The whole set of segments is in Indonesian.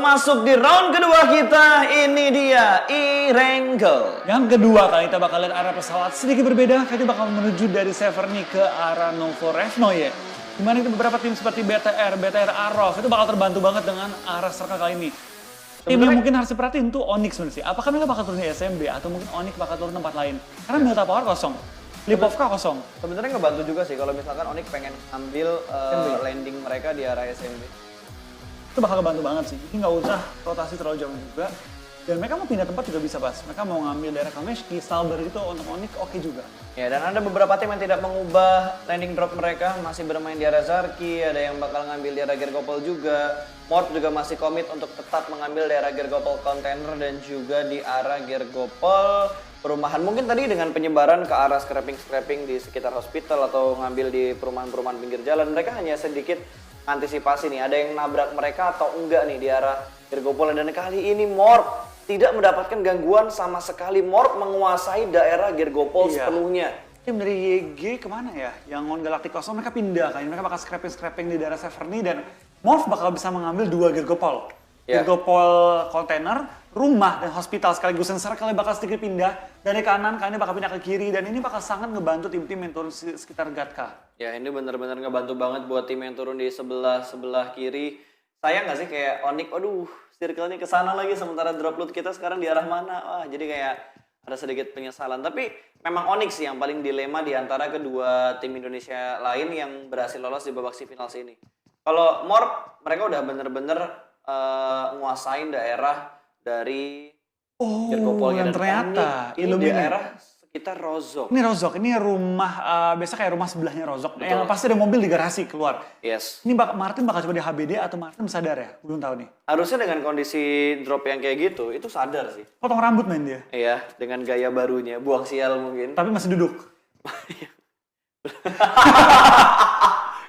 masuk di round kedua kita. Ini dia Irenko. Yang kedua kali kita bakal lihat arah pesawat sedikit berbeda. Kita bakal menuju dari Severny ke arah Novo Revnoye. Dimana itu beberapa tim seperti BTR Arrow itu bakal terbantu banget dengan arah serka kali ini. Tim yang mungkin harus diperhatiin tuh Onyx sebenarnya sih. Apakah mereka bakal turun di SMB atau mungkin Onyx bakal turun tempat lain? Karena Delta Power kosong, Lipovka kosong. Sebenarnya ngebantu juga sih kalau misalkan Onyx pengen ambil landing mereka di arah SMB. Itu bakal kebantu banget sih. Jadi nggak usah rotasi terlalu jauh juga. Dan mereka mau pindah tempat juga bisa pas. Mereka mau ngambil daerah Kameshki, Stalber itu untuk Onyx oke juga. Ya, dan ada beberapa tim yang tidak mengubah landing drop mereka, masih bermain di arah Zarki, ada yang bakal ngambil di arah Gergopol juga. Mort juga masih komit untuk tetap mengambil daerah Gergopol Container dan juga di arah Gergopol perumahan. Mungkin tadi dengan penyebaran ke arah scrapping di sekitar hospital atau ngambil di perumahan-perumahan pinggir jalan, mereka hanya sedikit antisipasi nih, ada yang nabrak mereka atau enggak nih di arah Gergopol. Dan kali ini Mort tidak mendapatkan gangguan sama sekali. Mort menguasai daerah Gergopol sepenuhnya. Tim dari YG kemana ya? Yang on Galactic kosong mereka pindah kan. Mereka bakal scrapping di daerah Severny dan Morph bakal bisa mengambil 2 Gergopol. Gergopol kontainer, rumah dan hospital sekaligus. Dan kalian bakal sedikit pindah dari kanan, kalian bakal pindah ke kiri. Dan ini bakal sangat ngebantu tim-tim yang turun sekitar Gatka. Ya, ini benar-benar ngebantu banget buat tim yang turun di sebelah kiri. Sayang nggak sih kayak Onyx, aduh, circle-nya ke sana lagi sementara drop loot kita sekarang di arah mana? Wah, jadi kayak ada sedikit penyesalan. Tapi memang Onyx sih yang paling dilema di antara kedua tim Indonesia lain yang berhasil lolos di babak semifinal ini. Kalau Morp, mereka udah bener-bener nguasain daerah dari Gergopol dan ternyata ini daerah sekitar Rozok. Ini Rozok, ini rumah, biasa kayak rumah sebelahnya Rozok. Yang pasti ada mobil di garasi keluar. Yes. Ini Martin bakal coba di HBD atau Martin sadar ya? Belum tahu nih. Harusnya dengan kondisi drop yang kayak gitu, itu sadar sih. Potong rambut main dia. Iya, dengan gaya barunya, buang sial mungkin. Tapi masih duduk.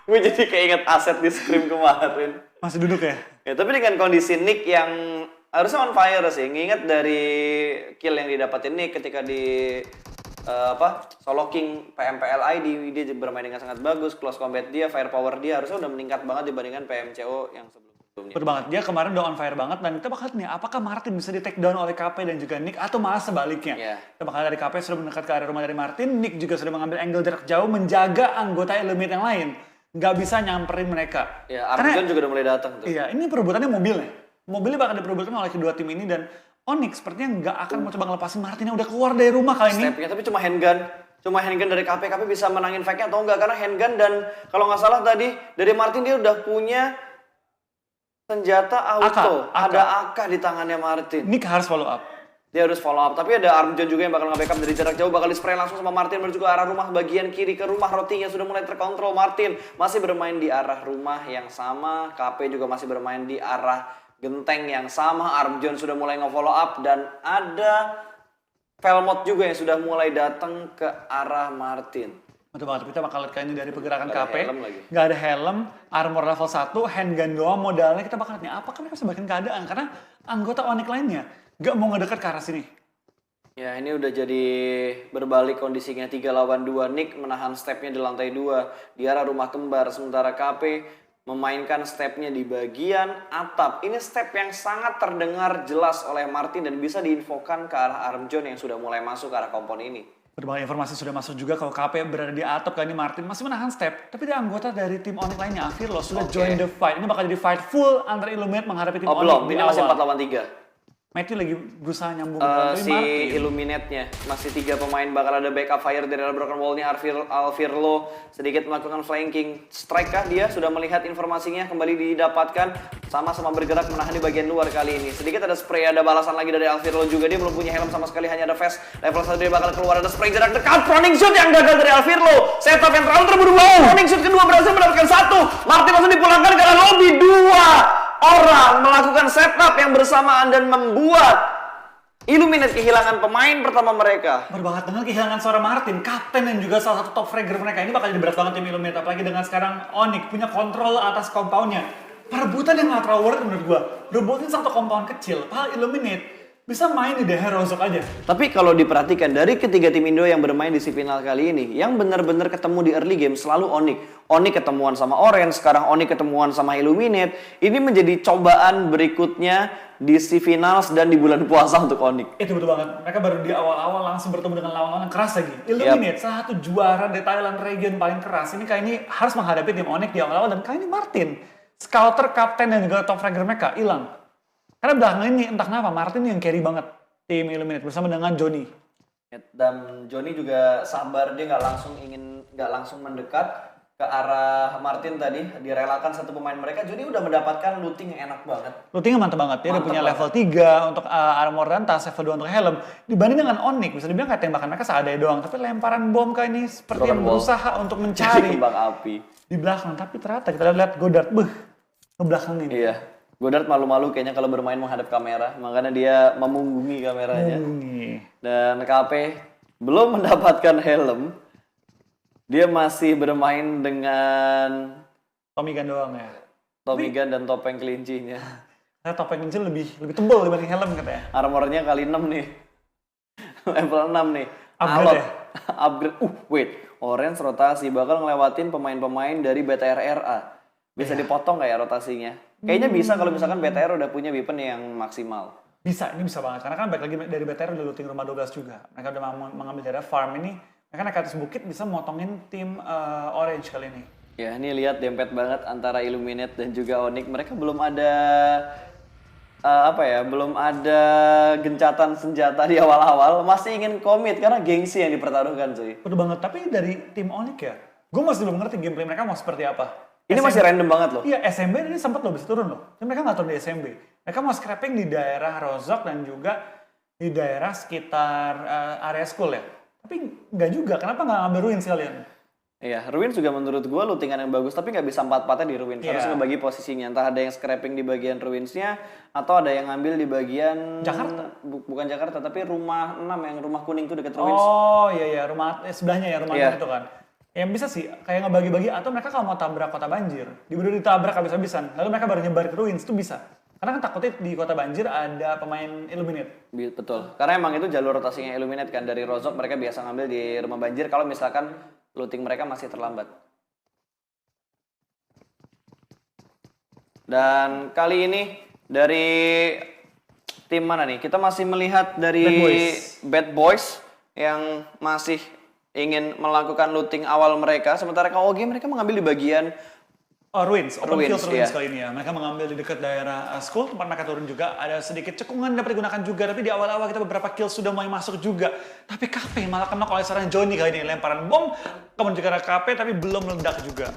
Gue jadi keinget aset di Scream kemarin. Masih duduk ya? Ya, tapi dengan kondisi Nick yang harusnya on fire sih. Nginget dari kill yang didapatin Nick ketika di Solo King PMPLI dia bermain dengan sangat bagus. Close combat dia, firepower dia harusnya udah meningkat banget dibandingkan PMCO yang sebelumnya. Betul banget. Dia kemarin udah on fire banget dan kita bakal lihat nih apakah Martin bisa di take down oleh KP dan juga Nick atau malah sebaliknya. Kita bakal dari KP sudah mendekat ke area rumah dari Martin, Nick juga sudah mengambil angle jarak jauh menjaga anggota Element yang lain. Nggak bisa nyamperin mereka. Ya, Armjon juga udah mulai datang tuh. Iya, ini perebutannya mobilnya. Mobilnya bakal diperebutkan oleh kedua tim ini dan Onyx sepertinya nggak akan mau coba ngelepasin Martin yang udah keluar dari rumah kali ini. Stepnya tapi cuma handgun. Cuma handgun dari KP bisa menangin fight-nya atau enggak, karena handgun dan kalau nggak salah tadi dari Martin dia udah punya senjata auto. Ada AK di tangannya Martin. Nick harus follow up. Dia harus follow up, tapi ada Armjon juga yang bakal nge-backup dari jarak jauh, bakal di-spray langsung sama Martin menuju ke arah rumah bagian kiri ke rumah roti yang sudah mulai terkontrol. Martin masih bermain di arah rumah yang sama, KP juga masih bermain di arah genteng yang sama. Armjon sudah mulai nge-follow up dan ada Velmot juga yang sudah mulai datang ke arah Martin. Betul banget, kita bakal lihat kali ini dari pergerakan KP. Nggak ada helm, armor level 1, handgun doang modalnya. Kita bakal lihat nih, apakah mereka bisa bikin keadaan? Karena anggota Onyx lainnya nggak mau ngedekat ke arah sini. Ya, ini udah jadi berbalik kondisinya 3 lawan 2. Nick menahan stepnya di lantai 2 di arah rumah kembar. Sementara KP memainkan stepnya di bagian atap. Ini step yang sangat terdengar jelas oleh Martin dan bisa diinfokan ke arah Armjon yang sudah mulai masuk ke arah kompon ini. Berbagai informasi sudah masuk juga kalau KP berada di atap, kali ini Martin masih menahan step. Tapi ada anggota dari tim Onyx lainnya, Avirlo, sudah join the fight. Ini bakal jadi fight full antara Illuminate menghadapi tim Onyx belum, di ini masih awal. 4 lawan 3. Matthew lagi berusaha nyambung si Illuminate-nya. Masih 3 pemain, bakal ada backup fire dari Broken Wall-nya. Alvirlo sedikit melakukan flanking strike kah dia? Sudah melihat informasinya, kembali didapatkan. Sama-sama bergerak menahan di bagian luar kali ini. Sedikit ada spray, ada balasan lagi dari Alvirlo juga. Dia belum punya helm sama sekali, hanya ada vest. Level 1 dia bakal keluar, ada spray jarak dekat. Proning shoot yang gagal dari Alvirlo. Setup yang terlalu terburu-buru. Proning shoot kedua berhasil mendapatkan 1. Martin langsung dipulangkan ke arah lobby. 2 orang melakukan setup yang bersamaan dan membuat Illuminate kehilangan pemain pertama mereka. Berbanget dengan kehilangan seorang Martin, kapten dan juga salah satu top fragger mereka. Ini bakal jadi berat banget tim Illuminate, apalagi dengan sekarang Onyx punya kontrol atas compoundnya. Perebutan yang gak terlalu worth menurut gue. Rebutin satu compound kecil, padahal Illuminate bisa main di daerah Rozok aja. Tapi kalau diperhatikan dari ketiga tim Indo yang bermain di semifinal kali ini, yang benar-benar ketemu di early game selalu Onyx. Onyx ketemuan sama Orange, sekarang Onyx ketemuan sama Illuminate. Ini menjadi cobaan berikutnya di semifinals dan di bulan puasa untuk Onyx. Itu betul banget. Mereka baru di awal-awal langsung bertemu dengan lawan-lawan yang keras lagi. Illuminate, salah satu juara di Thailand region paling keras. Ini kali ini harus menghadapi tim Onyx di awal-awal dan kali ini Martin, scouter, kapten dan juga top fragger mereka hilang. Karena belakangan ini entah kenapa Martin yang carry banget tim Illuminate bersama dengan Johnny. Dan Johnny juga sabar, dia nggak langsung mendekat ke arah Martin tadi, direlakan satu pemain mereka. Johnny udah mendapatkan looting yang enak banget. Lootingnya mantap banget. Dia udah punya level 3 untuk armor dan tas, level 2 untuk helm. Dibanding dengan Onyx, bisa dibilang kayak tembakan mereka seadanya doang. Tapi lemparan bom kayak ini seperti yang berusaha untuk mencari Kembang api di belakang. Tapi ternyata kita lihat Godard, ngebelakangin. Iya. Godard malu-malu kayaknya kalau bermain menghadap kamera, makanya dia memunggungi kameranya. Dan KP belum mendapatkan helm, dia masih bermain dengan Tommy Gun doang ya. Tommy Gun dan topeng kelincinya. Karena topeng kelinci lebih tebal dibanding helm katanya. Armornya kali 6 nih. Level 6 nih. Upgrade ya? Upgrade. Wait. Orange rotasi bakal ngelewatin pemain-pemain dari BTR RA. Bisa dipotong nggak ya rotasinya? Kayaknya bisa kalau misalkan BTR udah punya weapon yang maksimal. Bisa, ini bisa banget. Karena kan balik lagi dari BTR udah looting rumah 12 juga. Mereka udah mengambil daerah farm ini. Mereka naik ke atas bukit bisa motongin tim Orange kali ini. Ya, ini lihat dempet banget antara Illuminate dan juga Onyx. Mereka belum ada belum ada gencatan senjata di awal-awal. Masih ingin komit karena gengsi yang dipertaruhkan, cuy. Betul banget. Tapi dari tim Onyx ya, gue masih belum ngerti gameplay mereka mau seperti apa. Ini masih random banget loh. Iya, SMB ini sempat loh bisa turun loh. Tapi mereka nggak turun di SMB. Mereka mau scrapping di daerah Rozok dan juga di daerah sekitar area school ya. Tapi nggak juga. Kenapa nggak ngambil Ruin sekalian? Iya, Ruins juga menurut gue lootingan yang bagus, tapi nggak bisa 4-4-nya di Ruins. Harus ngebagi posisinya. Entah ada yang scrapping di bagian Ruinsnya, atau ada yang ngambil di bagian Jakarta. Bukan Jakarta, tapi rumah 6 yang rumah kuning tuh deket Ruins. Oh iya, rumah sebelahnya ya, rumah itu kan. Yang bisa sih, kayak ngebagi-bagi, atau mereka kalau mau tabrak kota banjir, diburu ditabrak habis-habisan, lalu mereka baru nyebar ke Ruins, itu bisa. Karena kan takutnya di kota banjir ada pemain Illuminate. Betul, karena emang itu jalur rotasinya Illuminate kan. Dari Rozok mereka biasa ngambil di rumah banjir kalau misalkan looting mereka masih terlambat. Dan kali ini dari tim mana nih? Kita masih melihat dari Bad Boys yang masih ingin melakukan looting awal mereka, sementara KOG mereka mengambil di bagian Ruins, open field Ruins iya. kali ini ya. Mereka mengambil di dekat daerah school, tempat mereka turun juga. Ada sedikit cekungan dapat digunakan juga, tapi di awal-awal kita beberapa kill sudah mulai masuk juga. Tapi KP malah kena oleh seorang Johnny kali ini. Lemparan bom, kemudian juga ada KP tapi belum meledak juga.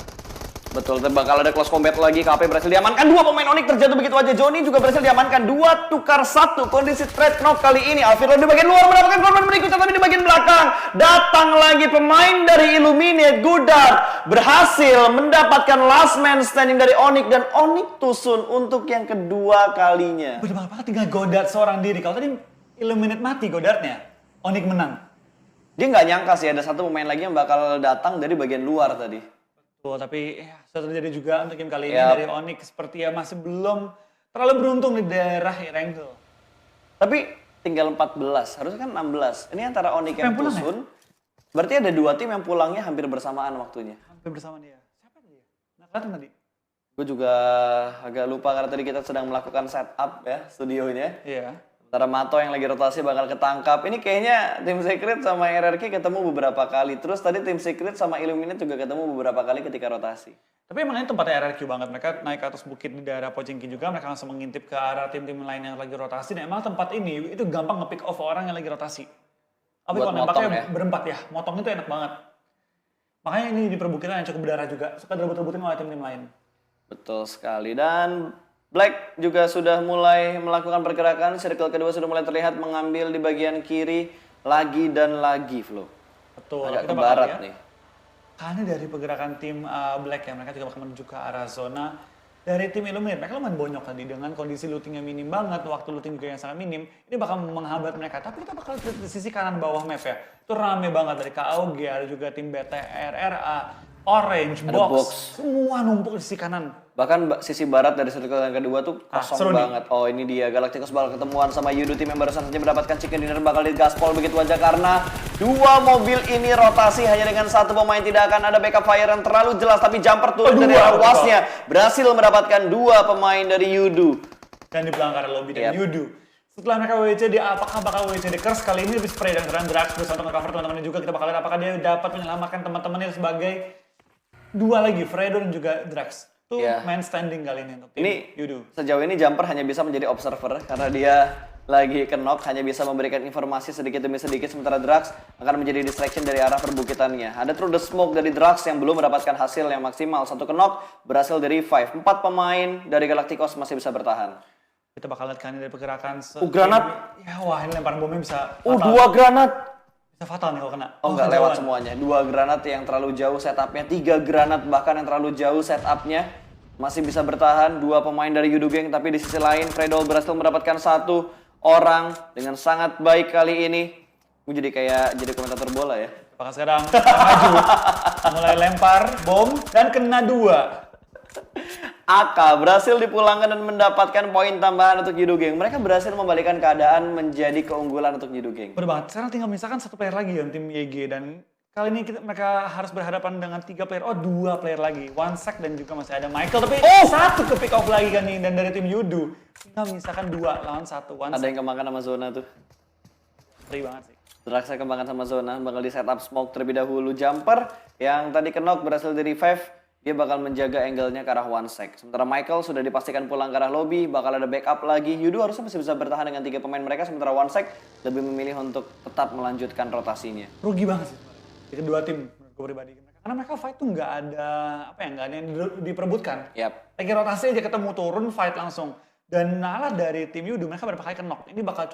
Betul, bakal ada close combat lagi. KP berhasil diamankan. Dua pemain Onyx terjatuh begitu aja. Johnny juga berhasil diamankan. 2 tukar 1. Kondisi trade knock kali ini. Alfiro di bagian luar mendapatkan korban berikutnya, tapi di bagian belakang datang lagi pemain dari Illuminate. Godard berhasil mendapatkan last man standing dari Onyx, dan Onyx tusun untuk yang kedua kalinya. Udah banget tinggal Godard seorang diri. Kalau tadi Illuminate mati Godardnya, Onyx menang. Dia nggak nyangka sih ada satu pemain lagi yang bakal datang dari bagian luar tadi. Tapi sudah terjadi juga untuk game kali ini dari Onyx seperti ya masih belum terlalu beruntung di daerah Wrangel. Tapi tinggal 14, harusnya kan 16. Ini antara Onyx yang tusun, berarti ada 2 tim yang pulangnya hampir bersamaan waktunya. Hampir bersamaan dia. Siapa dia? Nah, kelihatan tadi. Gue juga agak lupa karena tadi kita sedang melakukan setup ya studionya. Iya. Sementara Mato yang lagi rotasi bakal ketangkap. Ini kayaknya tim Secret sama RRQ ketemu beberapa kali. Terus tadi tim Secret sama Illuminate juga ketemu beberapa kali ketika rotasi. Tapi emang ini tempatnya RRQ banget. Mereka naik ke atas bukit di daerah Pochinki juga. Mereka langsung mengintip ke arah tim-tim lain yang lagi rotasi. Dan emang tempat ini itu gampang nge-pick off orang yang lagi rotasi. Tapi kalau nembaknya berempat ya, motong itu enak banget. Makanya ini di perbukitan yang cukup berdarah juga. Suka direbut-rebutin oleh tim-tim lain. Betul sekali. Dan Black juga sudah mulai melakukan pergerakan. Circle kedua sudah mulai terlihat mengambil di bagian kiri lagi dan lagi, Flo. Betul. Agak ke barat nih. Karena dari pergerakan tim Black ya, mereka juga bakal menuju ke arah zona dari tim Illuminate. Mereka lumayan bonyok tadi dengan kondisi looting yang minim banget, waktu looting juga yang sangat minim. Ini bakal menghambat mereka. Tapi kita bakal lihat di sisi kanan bawah map ya. Itu rame banget dari KOG, ada juga tim BTR, RA, orange, Ada box, box. semua numpuk di sisi kanan. Bahkan sisi barat dari circle yang kedua tuh kosong seru nih. banget. Oh ini dia, Galacticos bakal ketemuan sama Yudu, tim yang barusan saja mendapatkan chicken dinner bakal digaspol begitu aja karena dua mobil ini rotasi hanya dengan satu pemain, tidak akan ada backup fire yang terlalu jelas, tapi jumper turun dari arah wasnya berhasil mendapatkan dua pemain dari Yudu. Dan di belakang karena lobby dan Yudu. Setelah mereka WCD, apakah bakal WCD Curse kali ini lebih spray dan serangan Drax berusaha untuk nge-cover teman-temannya juga. Kita bakal lihat apakah dia dapat menyelamatkan teman-temannya sebagai dua lagi, Fredo dan juga Drax. Itu main standing kali ini untuk tim Yudu. Sejauh ini jumper hanya bisa menjadi observer karena dia lagi knock, hanya bisa memberikan informasi sedikit demi sedikit, sementara Drax akan menjadi distraction dari arah perbukitannya. Ada through the smoke dari Drax yang belum mendapatkan hasil yang maksimal. Satu knock berhasil dari revive. 4 pemain dari Galacticos masih bisa bertahan. Kita bakal lihat kan dari pergerakan granat. Ya wah, ini lemparan bomnya bisa fatal. 2 granat. Bisa fatal nih kalau kena. Oh nggak lewat semuanya. 2 granat yang terlalu jauh setupnya, 3 granat bahkan yang terlalu jauh setupnya. Masih bisa bertahan 2 pemain dari Yudu Gang, tapi di sisi lain Fredo berhasil mendapatkan 1 orang dengan sangat baik kali ini. Gue jadi komentator bola ya. Apakah sekarang maju, mulai lempar bom dan kena 2. Aka berhasil dipulangkan dan mendapatkan poin tambahan untuk Yudu Gang. Mereka berhasil membalikkan keadaan menjadi keunggulan untuk Yudu Gang. Bener banget. Sekarang tinggal misalkan 1 player lagi ya tim YG, dan kali ini mereka harus berhadapan dengan 3 player. Oh 2 player lagi. OneSec dan juga masih ada Michael. Tapi 1 ke pick off lagi kan nih dan dari tim Yudu. Tinggal misalkan 2 lawan 1. Ada yang kemakan sama zona tuh. Ngeri banget sih. Draxnya kembangan sama zona, bakal di setup smoke terlebih dahulu. Jumper yang tadi knock berhasil di revive. Dia bakal menjaga angle-nya ke arah one sec. Sementara Michael sudah dipastikan pulang ke arah lobby, bakal ada backup lagi. Yudu harusnya masih bisa bertahan dengan 3 pemain mereka, sementara one sec lebih memilih untuk tetap melanjutkan rotasinya. Rugi banget sih di kedua tim menurut gue pribadi. Karena mereka fight tuh nggak ada yang diperebutkan. Yap. Lagi rotasi aja ketemu turun fight langsung. Dan nalar dari tim Yudu, mereka berapa kali knock. Ini bakal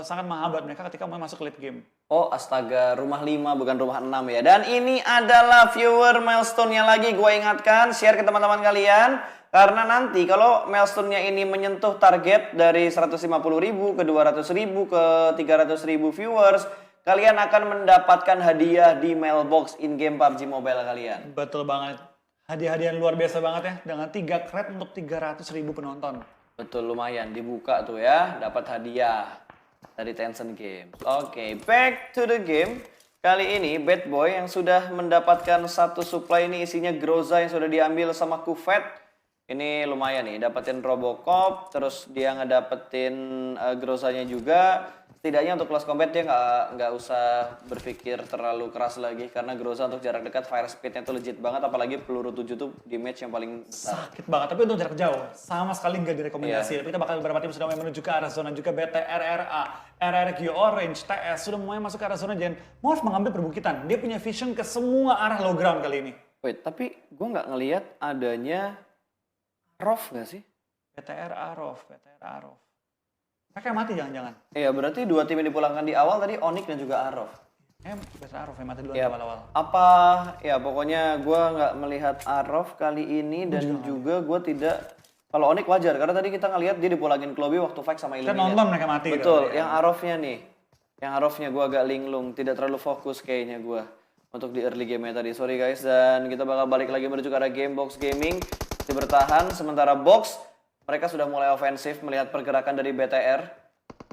sangat menghambat mereka ketika mau masuk ke late game. Oh astaga, rumah 5 bukan rumah 6 ya. Dan ini adalah viewer milestone-nya lagi, gue ingatkan, share ke teman-teman kalian. Karena nanti kalau milestone-nya ini menyentuh target dari 150.000 ke 200.000 ke 300.000 viewers, kalian akan mendapatkan hadiah di mailbox in-game PUBG Mobile kalian. Betul banget. Hadiah-hadiah luar biasa banget ya, dengan 3 crate untuk 300.000 penonton. Betul, lumayan dibuka tuh ya, dapat hadiah dari Tencent Games. Oke, back to the game. Kali ini Bad Boy yang sudah mendapatkan 1 supply ini isinya Groza yang sudah diambil sama Kufet. Ini lumayan nih, dapetin Robocop, terus dia ngedapetin Grozanya juga. Setidaknya untuk close combat dia nggak usah berpikir terlalu keras lagi, karena Groza untuk jarak dekat fire speednya tuh legit banget, apalagi peluru 7 tuh damage yang paling besar. Sakit banget, tapi untuk jarak jauh sama sekali nggak direkomendasi. Tapi kita bakal beberapa tim sudah mulai menuju ke arah zona juga. BTRRA, RRQ, Orange, TS sudah mulai masuk ke arah zona dan Morph mengambil perbukitan. Dia punya vision ke semua arah low ground kali ini. Wait, tapi gue nggak ngelihat adanya Rof nggak sih? BTRA Rof. Mereka yang mati jangan-jangan. Iya, berarti 2 tim yang dipulangkan di awal tadi Onyx dan juga Arov. BTRA Rof yang mati dulu Ya, awal-awal. apa, ya pokoknya gue nggak melihat Arov kali ini dan juga gue tidak. Kalau Onyx wajar, karena tadi kita ngelihat dia dipulangin ke lobby waktu fight sama Illuminate. Kita nonton mereka mati. Betul, yang Arovnya nih. Yang Arovnya gue agak linglung, tidak terlalu fokus kayaknya gue. Untuk di early game-nya tadi, sorry guys. Dan kita bakal balik lagi menuju ke arah game Box Gaming. Masih bertahan, sementara Box mereka sudah mulai ofensif melihat pergerakan dari BTR.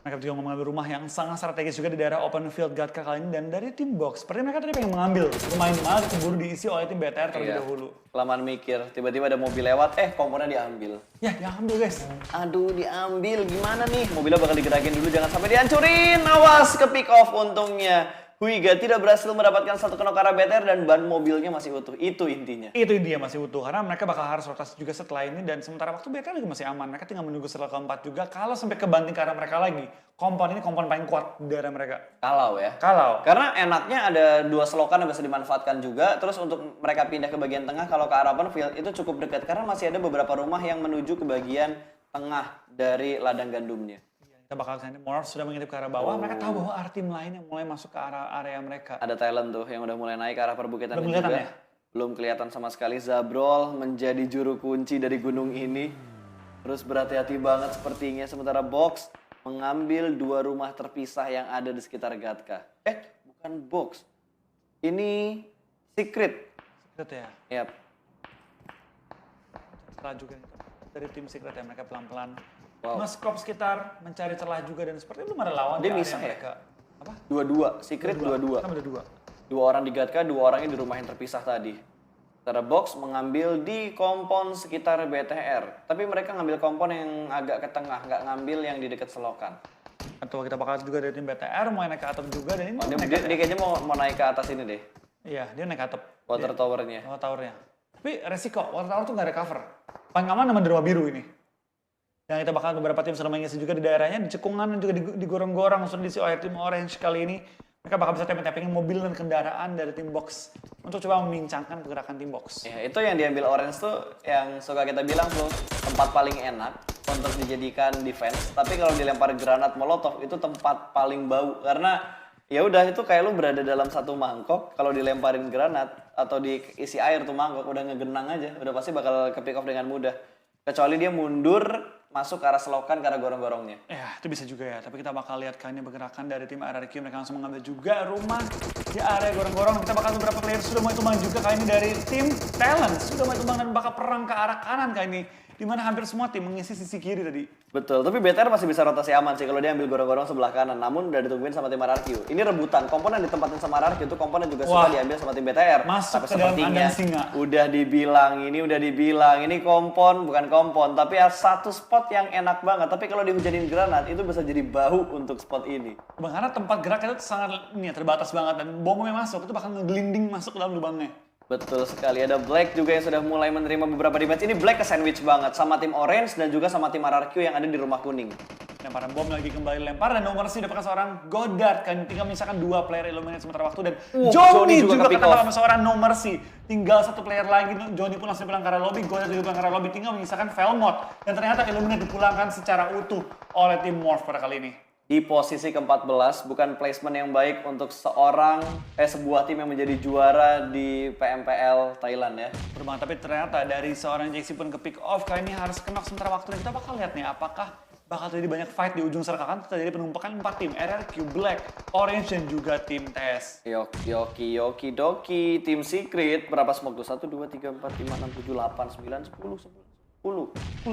Mereka juga mengambil rumah yang sangat strategis juga di daerah open field Gatka kali ini. Dan dari tim Box, seperti mereka tadi pengen mengambil. Lumayan malah keburu diisi oleh tim BTR terlebih dahulu. Lamaan mikir, tiba-tiba ada mobil lewat, komponnya diambil. Ya, diambil guys. Aduh, diambil. Gimana nih? Mobilnya bakal digerakin dulu, jangan sampai dihancurin. Awas, ke pick off untungnya. Huiga tidak berhasil mendapatkan 1 knock arah BTR dan ban mobilnya masih utuh. Itu intinya. Itu intinya masih utuh, karena mereka bakal harus rotasi juga setelah ini. Dan sementara waktu BTR juga masih aman. Mereka tinggal menunggu setelah keempat juga. Kalau sampai kebanting ke arah mereka lagi, kompon ini kompon paling kuat di daerah mereka. Kalau ya. Kalau. Karena enaknya ada 2 selokan yang bisa dimanfaatkan juga. Terus untuk mereka pindah ke bagian tengah, kalau ke arah open field itu cukup dekat. Karena masih ada beberapa rumah yang menuju ke bagian tengah dari ladang gandumnya. Kita bakal kesana, Morph sudah mengintip ke arah bawah. Mereka tahu bahwa ada tim lain yang mulai masuk ke arah area mereka. Ada Talent tuh yang udah mulai naik ke arah perbukitan Belum juga. kelihatan ya? Belum kelihatan sama sekali. Zabrol menjadi juru kunci dari gunung ini. Terus berhati-hati banget sepertinya. Sementara Box mengambil 2 rumah terpisah yang ada di sekitar Gatka. Bukan Box. Ini Secret. Secret ya. Yap. Celah juga nih, dari tim Secret ya, mereka pelan-pelan Wow. nge-scope sekitar, mencari celah juga, dan seperti belum ada lawan Dia di area bisa ya? mereka. Apa? Dua-dua, Secret dua-dua. Kan ada 2. Dua orang di Gatka, dua orangnya di rumah yang terpisah tadi. Secara box mengambil di kompon sekitar BTR. Tapi mereka ngambil kompon yang agak ke tengah, nggak ngambil yang di dekat selokan. Atau kita bakal juga dari tim BTR mau naik ke atap juga, dan ini Oh, naik dia kayaknya mau naik ke atas ini deh, Iya, dia naik ke atap. water towernya. Water towernya. Tapi resiko, water tower tuh nggak ada cover. Paling aman sama di rumah biru ini. Yang kita bakal beberapa tim sudah mengisi juga di daerahnya, di cekungan dan juga di gorong-gorong sudah diisi oleh tim Orange kali ini. Mereka bakal bisa tapping-tappingin mobil dan kendaraan dari tim Box untuk coba membincangkan pergerakan tim Box. Ya, itu yang diambil Orange tuh yang suka kita bilang tuh tempat paling enak untuk dijadikan defense. Tapi kalau dilempar granat molotov itu tempat paling bau karena ya udah itu kayak lu berada dalam satu mangkok, kalau dilemparin granat atau diisi air tuh mangkok udah ngegenang aja, udah pasti bakal ke pick off dengan mudah. Kecuali dia mundur masuk ke arah selokan, ke arah gorong-gorongnya. Ya, itu bisa juga ya. Tapi kita bakal lihat kayaknya pergerakan dari tim RRQ. Mereka langsung mengambil juga rumah di area gorong-gorong. Kita bakal beberapa player sudah mulai tumbang juga kali ini dari tim Talent. Sudah mulai tumbang dan bakal perang ke arah kanan kali ini. Dimana hampir semua tim mengisi sisi kiri tadi. Betul, tapi BTR masih bisa rotasi aman sih kalau dia ambil gorong-gorong sebelah kanan. Namun udah ditungguin sama tim RRQ. Ini rebutan, komponen ditempatin sama RRQ itu komponen juga suka diambil sama tim BTR. Masuk tapi ke dalam sepertinya kandang singa. udah dibilang ini bukan kompon, tapi satu spot yang enak banget. Tapi kalau dihujanin granat itu bisa jadi bau untuk spot ini. Karena tempat gerak itu sangat terbatas banget. Dan bomnya masuk, itu bakal ngegelinding masuk ke dalam lubangnya. Betul sekali, ada Black juga yang sudah mulai menerima beberapa damage. Ini Black ke sandwich banget sama tim Orange dan juga sama tim RRQ yang ada di rumah kuning. Lemparan bom lagi kembali lempar dan nomor sih dapatkan seorang Goddard kan tinggal menyisakan 2 player Illuminate sementara waktu dan Johnny juga ketangkap sama seorang No Mercy. Tinggal 1 player lagi, Johnny pun langsung pulang ke arah lobby, Goddard juga pulang ke arah lobby, tinggal menyisakan Velmot dan ternyata Illuminate dipulangkan secara utuh oleh tim Morph pada kali ini. Di posisi ke-14, bukan placement yang baik untuk sebuah tim yang menjadi juara di PMPL Thailand ya. Berbang, tapi ternyata dari seorang JC pun ke pick off kali ini harus knock sementara waktu dan kita bakal lihat nih apakah bakal terjadi banyak fight di ujung circle kan terjadi penumpukan 4 tim RRQ, Black, Orange dan juga tim TS. Yoki doki, tim Secret berapa smoke tuh? 1, 2, 3, 4, 5, 6, 7, 8, 9, 10 smoke. 9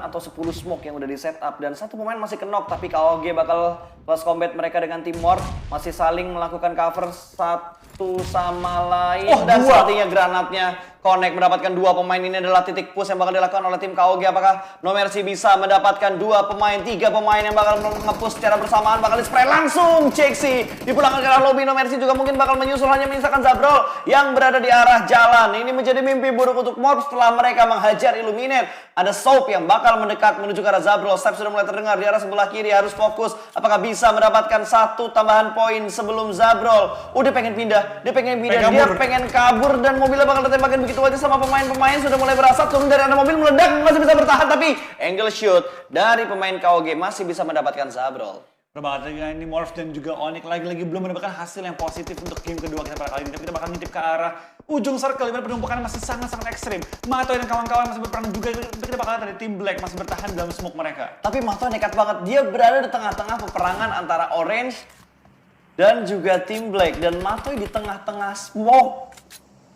atau 10 smoke yang udah di setup dan satu pemain masih kenok tapi KOG bakal close combat mereka dengan tim Morph masih saling melakukan cover satu sama lain dan sepertinya granatnya connect mendapatkan 2 pemain. Ini adalah titik push yang bakal dilakukan oleh tim KOG. Apakah No Mercy bisa mendapatkan 2 pemain, 3 pemain yang bakal nge-push secara bersamaan, bakal di-spray langsung Cheksi dipulangkan ke arah lobby. No Mercy juga mungkin bakal menyusul, hanya menyisakan Zabrol yang berada di arah jalan. Ini menjadi mimpi buruk untuk Morph setelah mereka menghajar Illuminate. Ada Soap yang bakal mendekat menuju ke arah Zabrol. Step sudah mulai terdengar di arah sebelah kiri, harus fokus. Apakah bisa mendapatkan 1 tambahan poin sebelum Zabrol? Dia pengen pindah, dia pengen kabur dan mobilnya bakal ditembakin begitu aja sama pemain-pemain. Sudah mulai berasap, turun dari ada mobil meledak, masih bisa bertahan tapi angle shoot dari pemain KOG masih bisa mendapatkan Zabrol. Berbahaya dengan ini Morph dan juga Onyx lagi-lagi belum mendapatkan hasil yang positif untuk game kedua kita pada kali ini. Tapi kita bakal ngintip ke arah ujung circle dimana penumpukan masih sangat-sangat ekstrim. Matoy dan kawan-kawan masih berperang juga. Kita bakal lihat dari tim Black masih bertahan dalam smoke mereka. Tapi Matoy nekat banget, dia berada di tengah-tengah peperangan antara Orange dan juga tim Black dan Matoy di tengah-tengah smoke.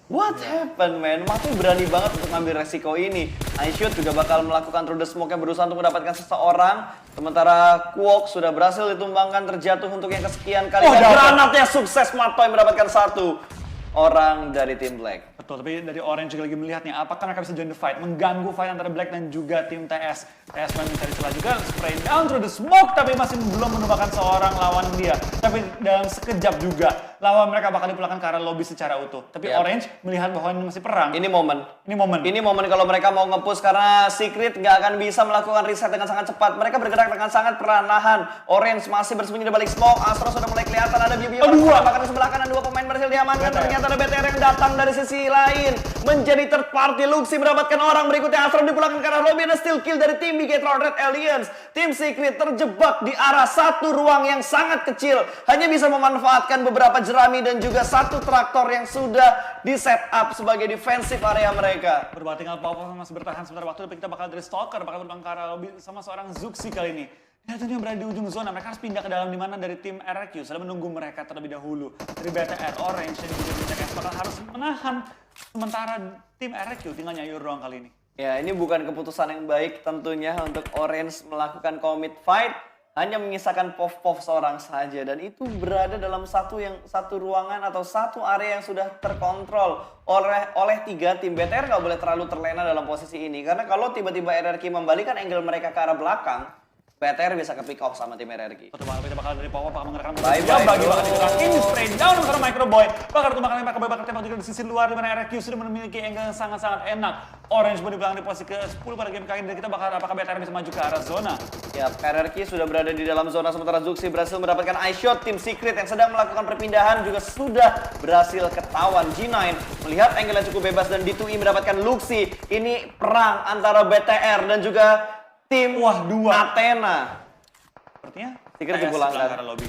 What happened, man? Matoy berani banget untuk ngambil resiko ini. iShoot juga bakal melakukan through the smoke yang berusaha untuk mendapatkan seseorang. Sementara Kwok sudah berhasil ditumbangkan, terjatuh untuk yang kesekian kali. Granatnya sukses, Matoy mendapatkan 1 orang dari tim Black. Betul, tapi dari Orange juga lagi melihat nih, apakah mereka bisa join the fight, mengganggu fight antara Black dan juga tim TS. TS mencari celah juga, spray down through the smoke, tapi masih belum menemukan seorang lawan dia. Tapi dalam sekejap juga, lawan mereka bakal dipulangkan ke arah lobby secara utuh. Tapi Orange melihat bahwa ini masih perang. Ini momen kalau mereka mau nge-push karena Secret nggak akan bisa melakukan reset dengan sangat cepat. Mereka bergerak dengan sangat perlahan. Orange masih bersembunyi di balik smoke. Astro sudah mulai kelihatan, ada Bibi bahkan di sebelah kanan 2 pemain berhasil diamankan. Ternyata ada BTR yang datang dari sisi lain menjadi third party. Luxi mendapatkan orang berikutnya. Astro dipulangkan ke arah lobby. Ada steal kill dari tim Bigetron Red Aliens. Tim Secret terjebak di arah satu ruang yang sangat kecil, hanya bisa memanfaatkan beberapa jerami dan juga 1 traktor yang sudah di setup sebagai defensive area mereka. Berbahaya tinggal Pau masih bertahan sebentar waktu, tapi kita bakal dari Stalker bakal terbang ke arah lobby sama seorang Zuxi kali ini. Dan tentunya berada di ujung zona, mereka harus pindah ke dalam di mana dari tim RRQ sedang menunggu mereka terlebih dahulu. Dari BTR, Orange, dan juga BTS bakal harus menahan sementara tim RRQ tinggal nyayur doang kali ini. Ya, ini bukan keputusan yang baik tentunya untuk Orange melakukan commit fight. Hanya menyisakan Pov seorang saja. Dan itu berada dalam satu ruangan atau satu area yang sudah terkontrol oleh 3 tim. BTR nggak boleh terlalu terlena dalam posisi ini. Karena kalau tiba-tiba RRQ membalikan angle mereka ke arah belakang, BTR bisa ke pick off sama tim RRQ. Betul banget, kita bakal dari Power bakal menggerakkan Bye-bye, bagi bro. bakal digerak ini spray down untuk Micro Boy. Bakal tumbangkan Micro Boy bakal tembak juga di sisi luar di mana RRQ sudah memiliki angle yang sangat-sangat enak. Orange pun di belakang di posisi ke-10 pada game kali ini dan kita bakal apakah BTR bisa maju ke arah zona. Ya, RRQ sudah berada di dalam zona sementara Zuxi berhasil mendapatkan eye shot. Tim Secret yang sedang melakukan perpindahan juga sudah berhasil ketahuan. G9 melihat angle yang cukup bebas dan D2E mendapatkan Luxi. Ini perang antara BTR dan juga tim Athena. Sepertinya Secret TS dipulangkan. pulang ke arah lobby.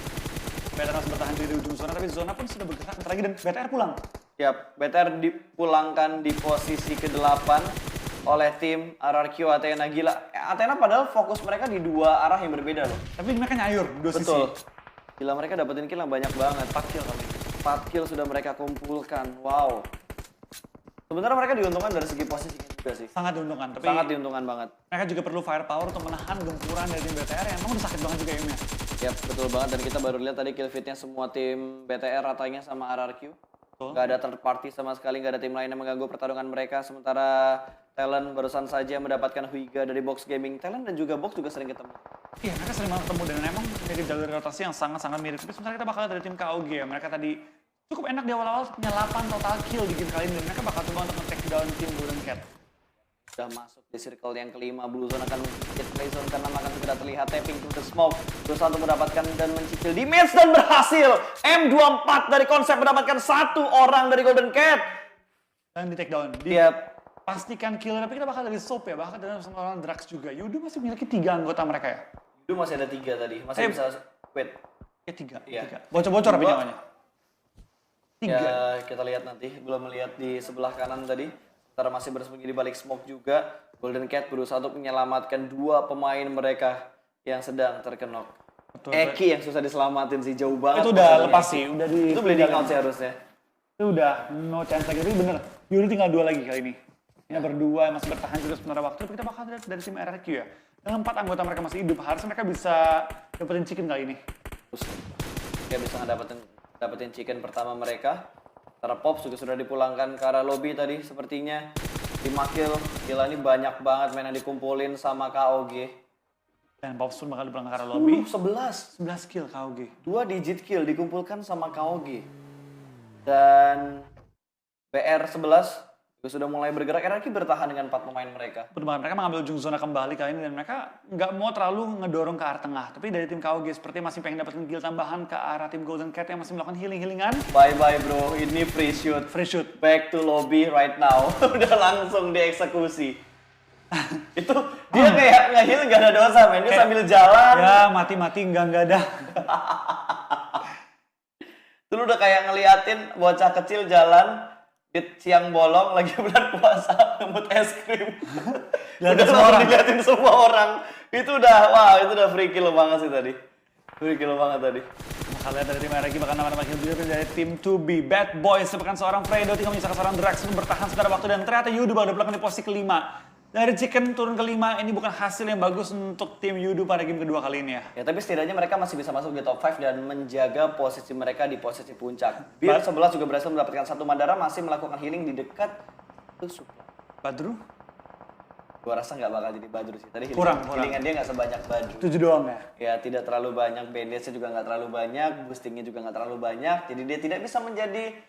BTR harus bertahan di ujung zona tapi zona pun sudah bergerak bentar lagi dan BTR pulang. Ya, BTR dipulangkan di posisi ke-8 oleh tim RRQ Athena. Gila, Athena padahal fokus mereka di 2 arah yang berbeda loh. Tapi mereka nyayur di 2 sisi. Betul. Gila, mereka dapetin kill yang banyak banget. 4 kill kali ini. 4 kill sudah mereka kumpulkan. Wow. Sebenarnya mereka diuntungkan dari segi posisinya juga sih. Sangat diuntungkan, tapi Sangat diuntungkan banget. mereka juga perlu firepower untuk menahan gempuran dari tim BTR yang emang udah sakit banget juga aimnya. Yap, betul banget. Dan kita baru lihat tadi kill feed-nya semua tim BTR ratanya sama RRQ. Betul. Gak ada third party sama sekali, gak ada tim lain yang mengganggu pertarungan mereka. Sementara Talent barusan saja mendapatkan Huiga dari Box Gaming. Talent dan juga Box juga sering ketemu. Iya, mereka sering banget ketemu dan emang dari jalur rotasi yang sangat-sangat mirip. Tapi sementara kita bakal lihat dari tim KOG ya. Mereka tadi cukup enak di awal-awal, punya 8 total kill di game kali ini. Dan mereka bakal coba untuk nge-take down tim Golden Cat. Sudah masuk di circle yang kelima. Blue Zone akan hit play zone karena akan segera terlihat tapping to the smoke. Berusaha untuk mendapatkan dan mencicil damage dan berhasil. M24 dari konsep mendapatkan 1 orang dari Golden Cat. Dan di take down. Dia Pastikan kill, tapi kita bakal dari Soap ya, bakal dari sama orang Drax juga. Yudo masih memiliki 3 anggota mereka ya? dulu masih ada 3 tadi. Masih bisa wait. Ya 3. Iya. 3. Bocor-bocor tapi Dua. namanya. 3. Ya, kita lihat nanti. Belum melihat di sebelah kanan tadi. Ntar masih bersembunyi di balik smoke juga. Golden Cat berusaha untuk menyelamatkan 2 pemain mereka yang sedang terkenok. Betul. Eki yang susah diselamatin sih, jauh banget. Itu udah posisinya. lepas sih, udah di... Itu bleeding out sih harusnya. Itu udah no chance lagi, tapi bener. Yuri tinggal 2 lagi kali ini. Ini berdua masih bertahan juga sementara waktu, tapi kita bakal lihat dari tim RRQ ya. Dengan 4 anggota mereka masih hidup, harusnya mereka bisa dapetin chicken kali ini. Terus dia bisa dapetin chicken pertama mereka. Sementara Pops juga sudah dipulangkan ke arah lobby tadi sepertinya. 5 kill, gila ini banyak banget main yang dikumpulin sama KOG. Dan Pops pun bakal dipulangkan ke arah lobby. 11 kill KOG. 2 digit kill dikumpulkan sama KOG. Dan BR11 juga sudah mulai bergerak. RRQ bertahan dengan 4 pemain mereka. Betul banget, mereka mengambil ujung zona kembali kali ini dan mereka nggak mau terlalu ngedorong ke arah tengah. Tapi dari tim KOG seperti masih pengen dapetin kill tambahan ke arah tim Golden Cat yang masih melakukan healing-healingan. Bye-bye bro, ini free shoot. Free shoot. Back to lobby right now. Udah langsung dieksekusi. Itu dia kayak nge-heal gak ada dosa men. Dia sambil jalan. Ya mati-mati enggak ada. Itu udah kayak ngeliatin bocah kecil jalan di siang bolong lagi bulan puasa ngemut es krim. Udah langsung diliatin semua orang. Itu udah, wah itu udah free kill banget sih tadi. Free kill banget tadi. Bakal lihat dari tim RRQ bakal nama-nama kill juga dari tim 2B. Bad Boys sepekan seorang Fredo tinggal menyisakan seorang Drax untuk bertahan sementara waktu dan ternyata Yudu bakal dipelakon di posisi kelima. Dari chicken turun kelima, ini bukan hasil yang bagus untuk tim Yudu pada game kedua kali ini ya. Ya tapi setidaknya mereka masih bisa masuk di top 5 dan menjaga posisi mereka di posisi puncak. Bir 11 juga berhasil mendapatkan 1 Mandara, masih melakukan healing di dekat itu supply. Badru? Gua rasa nggak bakal jadi Badru sih. Tadi Kurang. healingan dia nggak sebanyak Badru. 7 doang ya? Ya tidak terlalu banyak, bandage-nya juga nggak terlalu banyak, boostingnya juga nggak terlalu banyak. Jadi dia tidak bisa menjadi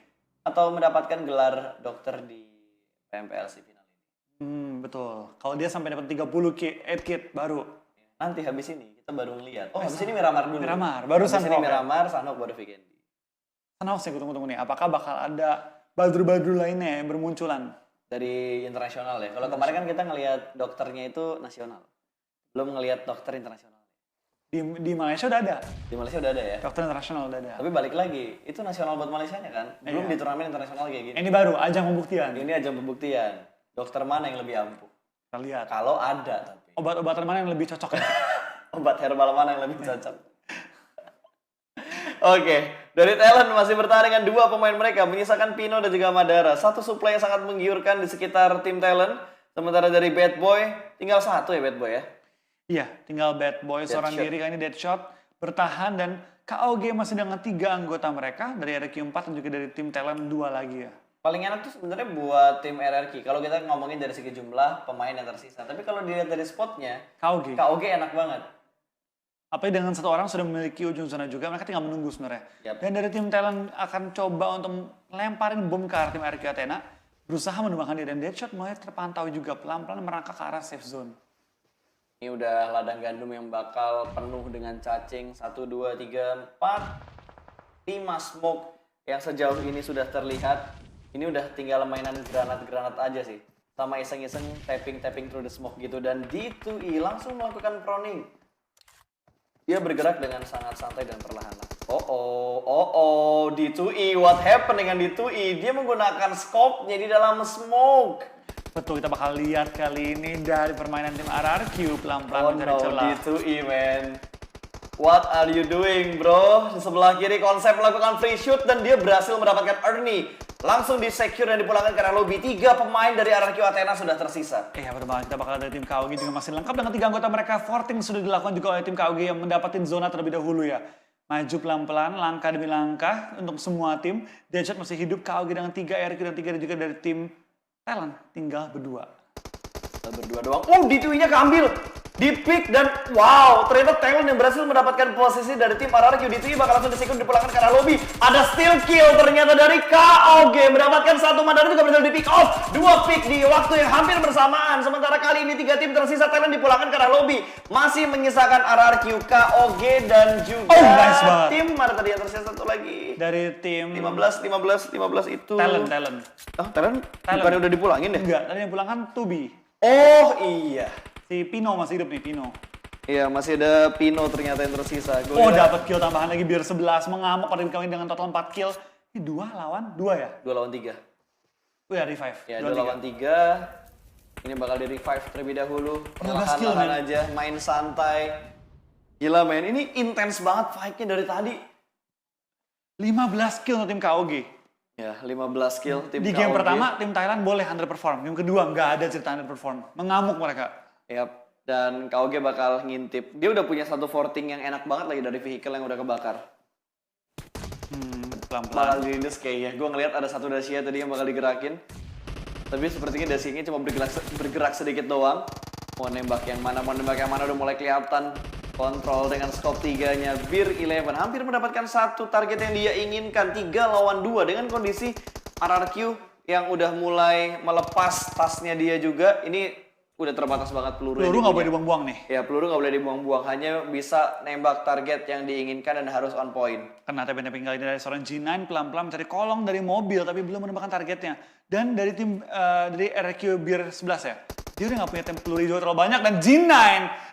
atau mendapatkan gelar dokter di PMPLC final. Betul. Kalau dia sampai dapat 30 kit baru. Nanti habis ini kita baru ngeliat. Oh habis ini Miramar dulu. Miramar, baru habis ini Sunhawk. Miramar, Sunhawk baru Vikendi. Sunhawk sih gue tunggu-tunggu nih. Apakah bakal ada badru-badru lainnya yang bermunculan? Dari internasional ya. Kalau kemarin kan kita ngelihat dokternya itu nasional. Belum ngelihat dokter internasional. Di Malaysia udah ada. Di Malaysia udah ada ya. Dokter internasional udah ada. Tapi balik lagi, itu nasional buat Malaysianya kan. Belum Iya. di turnamen internasional kayak gini. Ini baru ajang pembuktian. Ini aja pembuktian. Dokter mana yang lebih ampuh? Kita lihat. Kalau ada tapi. Obat-obatan mana yang lebih cocok ya? Obat herbal mana yang lebih cocok? Oke, dari Talent masih bertahan dengan dua pemain mereka, menyisakan Pino dan juga Madara. Satu supply yang sangat menggiurkan di sekitar tim Talent. Sementara dari Bad Boy, tinggal satu ya Bad Boy ya? Iya, tinggal Bad Boy seorang Deadshot. diri kali ini Deadshot bertahan dan KOG masih dengan 3 anggota mereka dari RQ 4 dan juga dari tim Talent 2 lagi ya. Paling enak tuh sebenarnya buat tim RRQ. Kalau kita ngomongin dari segi jumlah pemain yang tersisa. Tapi kalau dilihat dari spotnya, KOG. KOG enak banget. Apalagi dengan satu orang sudah memiliki ujung zona juga, mereka tinggal menunggu sebenarnya. Yap. Dan dari tim Talent akan coba untuk melemparin bom ke arah tim RQ Athena, berusaha menumbangkan dia dan Deadshot mulai terpantau juga pelan-pelan merangkak ke arah safe zone. Ini udah ladang gandum yang bakal penuh dengan cacing. 1, 2, 3, 4, 5 smoke yang sejauh ini sudah terlihat. Ini udah tinggal mainan granat-granat aja sih. Sama iseng-iseng tapping through the smoke gitu. Dan D2E langsung melakukan proning. Dia bergerak dengan sangat santai dan perlahan. D2E, what happened dengan D2E? Dia menggunakan scope-nya di dalam smoke. Betul, kita bakal lihat kali ini dari permainan tim RRQ pelan-pelan Oh mencari no, celah. D2E man. What are you doing bro? Di sebelah kiri Konsep melakukan free shoot dan dia berhasil mendapatkan Ernie. Langsung di-secure dan dipulangkan ke arah lobby. 3 pemain dari RRQ Athena sudah tersisa. Iya betul banget, kita bakal dari tim KOG juga masih lengkap dengan 3 anggota mereka. Forting sudah dilakukan juga oleh tim KOG yang mendapatkan zona terlebih dahulu ya. Maju pelan-pelan, langkah demi langkah untuk semua tim. Deadshot masih hidup, KOG dengan 3 RQ dan 3 juga dari tim Talent. Tinggal berdua. Berdua doang. D2E-nya keambil. Di pick dan wow, ternyata Talent yang berhasil mendapatkan posisi dari tim RRQ. D2E bakal langsung disekut dipulangkan ke arah lobby. Ada steal kill ternyata dari KOG. Mendapatkan 1 Madara juga berhasil di pick off. 2 pick di waktu yang hampir bersamaan. Sementara kali ini 3 tim tersisa Talent dipulangkan ke arah lobby. Masih menyisakan RRQ, KOG dan juga nice banget. tim mana tadi yang tersisa satu lagi? Dari tim 15 itu. Talent. Oh, Talent bukannya udah dipulangin deh? Enggak, tadi yang pulang kan Tubi. Oh iya. Si Pino masih hidup nih, Pino. Iya, masih ada Pino ternyata yang tersisa. Dapat kill tambahan lagi biar 11 mengamuk pada kami dengan total 4 kill. Ini 2 lawan 2 ya? 2 lawan 3. Oh ya, revive. Ya, 2 lawan 3. Ini bakal di revive terlebih dahulu. 15 kill, Perlahan-lahan men. aja, main santai. Gila men, ini intens banget fight-nya dari tadi. 15 kill untuk tim KOG. Ya, 15 kill tim Di game KOG. pertama, tim Thailand boleh underperform. Game kedua, nggak ada cerita underperform. Mengamuk mereka. Yap, dan KOG bakal ngintip. Dia udah punya satu forting yang enak banget lagi dari vehicle yang udah kebakar. Pelan-pelan. Bakal dirindes kayaknya. Gue ngeliat ada satu Dacia tadi yang bakal digerakin. Tapi sepertinya Dacia-nya cuma bergerak sedikit doang. Mau nembak yang mana udah mulai kelihatan. Kontrol dengan scope 3-nya Beer 11. Hampir mendapatkan satu target yang dia inginkan. 3 lawan 2 dengan kondisi RRQ yang udah mulai melepas tasnya dia juga. Ini udah terbatas banget peluru. Peluru nggak boleh dibuang-buang nih. Ya, peluru nggak boleh dibuang-buang. Hanya bisa nembak target yang diinginkan dan harus on point. Karena tapping kali ini dari seorang G9 pelan-pelan mencari kolong dari mobil tapi belum menembakkan targetnya. Dan dari tim dari RQ Beer 11 ya. Dia udah nggak punya peluru hijau terlalu banyak dan G9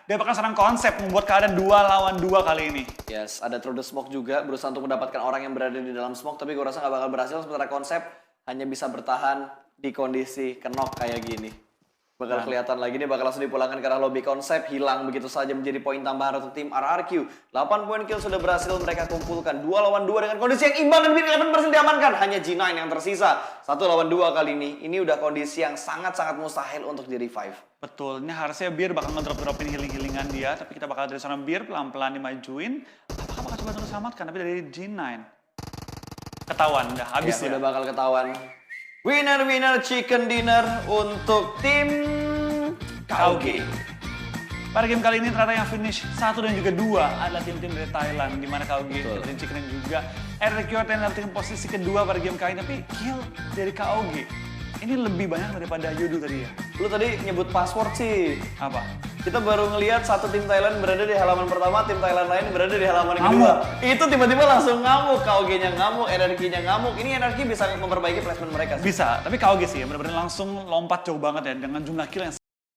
dia bakal serang Konsep membuat keadaan 2 lawan 2 kali ini. Yes, ada through the smoke juga berusaha untuk mendapatkan orang yang berada di dalam smoke tapi gue rasa nggak bakal berhasil. Sementara Konsep hanya bisa bertahan di kondisi kenok kayak gini. Bakal kelihatan lagi nih, bakal langsung dipulangkan ke arah lobby. Konsep hilang begitu saja menjadi poin tambahan untuk tim RRQ. 8 poin kill sudah berhasil mereka kumpulkan. 2 lawan 2 dengan kondisi yang imbang dan Beer 11 berhasil diamankan. Hanya G9 yang tersisa. 1 lawan 2 kali ini. Ini udah kondisi yang sangat-sangat mustahil untuk di revive. Betul, ini harusnya Beer bakal ngedrop-dropin healing-healingan dia. Tapi kita bakal dari seorang Beer pelan-pelan dimajuin. Apakah bakal coba untuk selamatkan? Tapi dari G9. Ketahuan, udah habis ya. Udah bakal ketahuan. Winner chicken dinner untuk tim KOG. Pada game kali ini ternyata yang finish 1 dan juga 2 adalah tim-tim dari Thailand. Di mana KOG dapetin chicken dan juga RRQ yang dapetin posisi kedua pada game kali ini. Tapi kill dari KOG ini lebih banyak daripada Yudu tadi ya. Lu tadi nyebut password sih. Apa? Kita baru ngelihat satu tim Thailand berada di halaman pertama, tim Thailand lain berada di halaman Ngamuk. kedua. Itu tiba-tiba langsung ngamuk, KOG-nya ngamuk, NRQ-nya ngamuk. Ini NRQ bisa memperbaiki placement mereka sih. Bisa, tapi KOG sih benar-benar langsung lompat jauh banget ya dengan jumlah kill yang